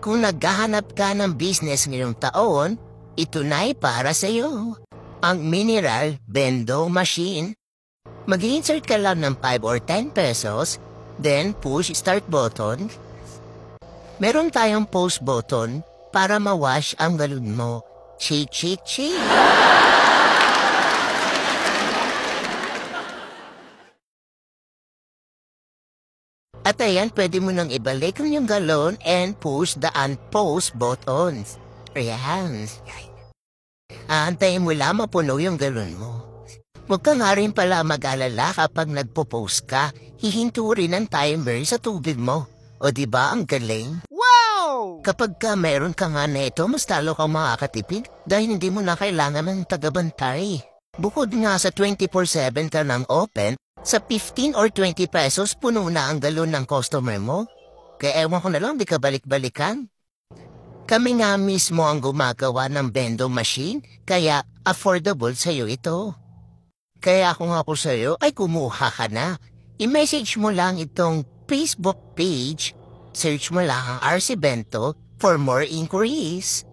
Kung naghahanap ka ng business ngayong taon, ito na'y para sa'yo. Ang mineral vending machine. Mag-insert ka lang ng 5 or 10 pesos, then push start button. Meron tayong post button para ma-wash ang galon mo. Cheat, cheat, cheat. At ayan, pwede mo nang ibalik ang yung galon and push the unpost buttons. Ayan. Aantayin mo lang mapuno yung galon mo. Huwag ka nga rin pala mag-alala kapag nagpo-post ka. Hihinto rin ang timer sa tubig mo. O diba ang galing? Wow! Kapag ka meron ka nga neto, mas talo kang makakatipid dahil hindi mo na kailangan ng tagabantay. Bukod nga sa 24/7 ka ng open, sa 15 or 20 pesos puno na ang galon ng customer mo. Kaya ewan ko na lang, di ka balik-balikan. Kami nga mismo ang gumagawa ng vending machine, kaya affordable sa'yo ito. Kaya ako nga po sa'yo ay kumuha ka na. I-message mo lang itong Facebook page, search mo lang ang RC Bento for more inquiries.